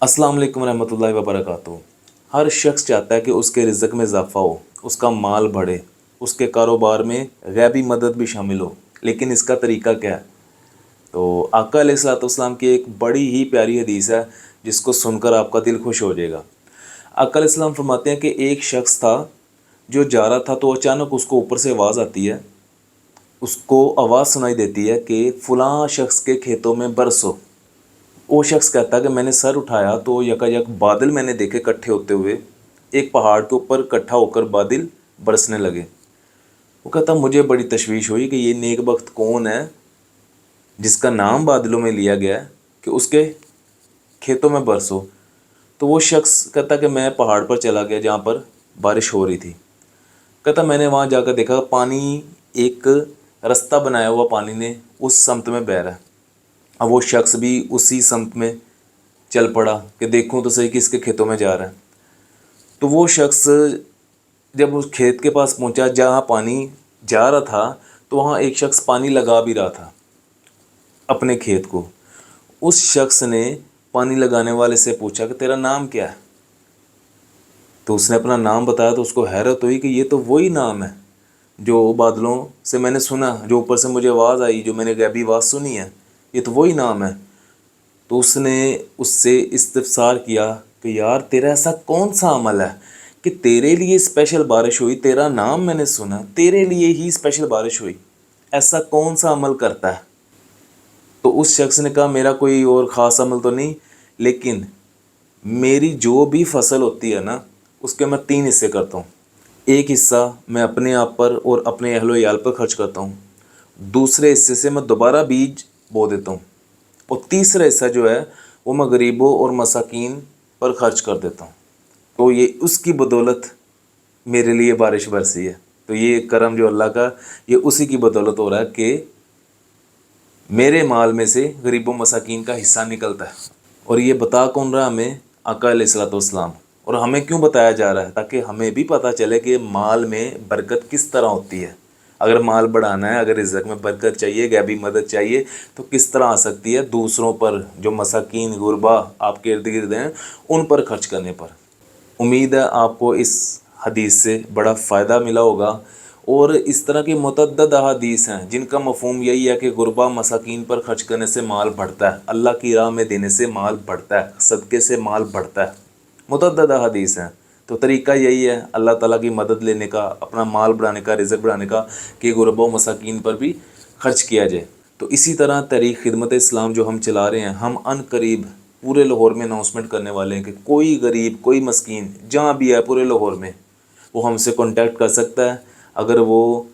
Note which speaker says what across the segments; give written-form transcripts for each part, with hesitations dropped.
Speaker 1: अस्सलाम वालेकुम रहमतुल्लाहि व बरकातुहू। हर शख्स चाहता है कि उसके रिज़्क़ में इजाफ़ा हो, उसका माल बढ़े, उसके कारोबार में गैबी मदद भी शामिल हो। लेकिन इसका तरीका क्या है? तो आका अलैहिस्सलाम की एक बड़ी ही प्यारी हदीस है जिसको सुनकर आपका दिल खुश हो जाएगा। आका अलैहिस्सलाम फरमाते हैं कि एक शख्स था जो जा रहा था, तो अचानक उसको ऊपर से आवाज़ आती है। उसको आवाज़ सुनाई देती है कि फ़लाँ शख्स के खेतों में बरसो। वो शख्स कहता है कि मैंने सर उठाया तो यकायक बादल मैंने देखे इकट्ठे होते हुए, एक पहाड़ के ऊपर इकट्ठा होकर बादल बरसने लगे। वो कहता मुझे बड़ी तशवीश हुई कि ये नेक बख्त कौन है जिसका नाम बादलों में लिया गया है कि उसके खेतों में बरसो। तो वो शख्स कहता कि मैं पहाड़ पर चला गया जहाँ पर बारिश हो रही थी। कहता मैंने वहाँ जाकर देखा पानी, एक रास्ता बनाया हुआ पानी ने उस समत में बह रहा है। अब वो शख्स भी उसी समत में चल पड़ा कि देखूं तो सही किसके खेतों में जा रहा है। तो वो शख्स जब उस खेत के पास पहुंचा जहाँ पानी जा रहा था, तो वहाँ एक शख्स पानी लगा भी रहा था अपने खेत को। उस शख्स ने पानी लगाने वाले से पूछा कि तेरा नाम क्या है? तो उसने अपना नाम बताया। तो उसको हैरत हुई कि ये तो वही नाम है जो बादलों से मैंने सुना, जो ऊपर से मुझे आवाज़ आई, जो मैंने गैबी आवाज़ सुनी है, ये तो वही नाम है। तो उसने उससे इस्तफसार किया कि यार तेरा ऐसा कौन सा अमल है कि तेरे लिए स्पेशल बारिश हुई, तेरा नाम मैंने सुना, तेरे लिए ही स्पेशल बारिश हुई, ऐसा कौन सा अमल करता है? तो उस शख्स ने कहा मेरा कोई और ख़ास अमल तो नहीं, लेकिन मेरी जो भी फसल होती है ना, उसके मैं 3 हिस्से करता हूँ। एक हिस्सा मैं अपने आप पर और अपने अहलो याल पर खर्च करता हूँ, दूसरे हिस्से से मैं दोबारा बीज बो देता हूँ, और तीसरा हिस्सा जो है वो मैं गरीबों और मसाकीन पर खर्च कर देता हूँ। तो ये उसकी बदौलत मेरे लिए बारिश बरसी है। तो ये करम जो अल्लाह का, ये उसी की बदौलत हो रहा है कि मेरे माल में से गरीबों मसाकीन का हिस्सा निकलता है। और ये बता कौन रहा हमें? आका अलैहिस्सलाम। और हमें क्यों बताया जा रहा है? ताकि हमें भी पता चले कि माल में बरकत किस तरह होती है। अगर माल बढ़ाना है, अगर रिज़्क़ में बरकत चाहिए, गैबी मदद चाहिए, तो किस तरह आ सकती है? दूसरों पर, जो मसाकीन गुरबा आपके इर्द गिर्द हैं, उन पर खर्च करने पर। उम्मीद है आपको इस हदीस से बड़ा फ़ायदा मिला होगा। और इस तरह की मुतअद्दिद अहादीस हैं जिनका मफ़हूम यही है कि गुरबा मसाकीन पर खर्च करने से माल बढ़ता है, अल्लाह की राह में देने से माल बढ़ता है, सदक़े से माल बढ़ता है। मुतअद्दिद अहादीस हैं। तो तरीका यही है अल्लाह ताला की मदद लेने का, अपना माल बढ़ाने का, रिज़्क़ बढ़ाने का, कि गुरबा मसाकीन पर भी खर्च किया जाए। तो इसी तरह तहरीक खिदमत इस्लाम जो हम चला रहे हैं, हम अनकरीब पूरे लाहौर में अनाउंसमेंट करने वाले हैं कि कोई गरीब, कोई मस्कीन जहाँ भी है पूरे लाहौर में, वो हमसे कांटेक्ट कर सकता है। अगर वो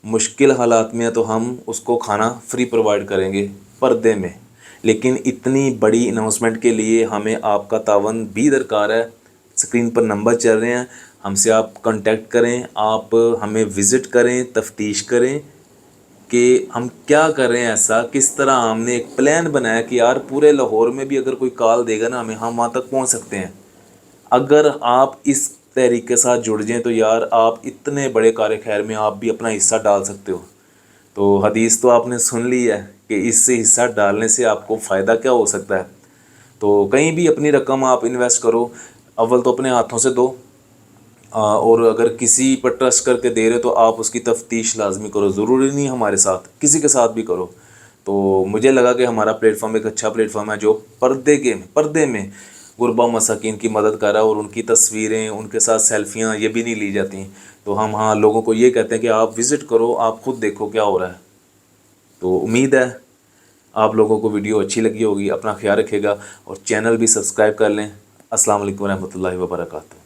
Speaker 1: मुश्किल हालात में है तो हम उसको खाना फ्री प्रोवाइड करेंगे पर्दे में। लेकिन इतनी बड़ी अनाउंसमेंट के लिए हमें आपका तावन भी दरकार है। स्क्रीन पर नंबर चल रहे हैं, हमसे आप कांटेक्ट करें, आप हमें विज़िट करें, तफ्तीश करें कि हम क्या कर रहे हैं ऐसा, किस तरह हमने एक प्लान बनाया कि यार पूरे लाहौर में भी अगर कोई कॉल देगा ना हमें, हम वहाँ तक पहुँच सकते हैं। अगर आप इस तहरीक के साथ जुड़ जाएं तो यार आप इतने बड़े कार्य खैर में आप भी अपना हिस्सा डाल सकते हो। तो हदीस तो आपने सुन ली है कि इससे हिस्सा डालने से आपको फ़ायदा क्या हो सकता है। तो कहीं भी अपनी रकम आप इन्वेस्ट करो, अव्वल तो अपने हाथों से दो, और अगर किसी पर ट्रस्ट करके दे रहे हो तो आप उसकी तफ्तीश लाजमी करो। ज़रूरी नहीं हमारे साथ, किसी के साथ भी करो। तो मुझे लगा कि हमारा प्लेटफॉर्म एक अच्छा प्लेटफॉर्म है जो पर्दे में गुरबा मसाकीन की मदद कर रहा है, और उनकी तस्वीरें, उनके साथ सेल्फियाँ ये भी नहीं ली जाती। तो हम हाँ लोगों को ये कहते हैं कि आप विज़िट करो, आप खुद देखो क्या हो रहा है। तो उम्मीद है आप लोगों को वीडियो अच्छी लगी होगी। अपना ख्याल रखिएगा और चैनल भी सब्सक्राइब कर लें। अस्सलाम वालेकुम रहमतुल्लाहि व बरकातुहू।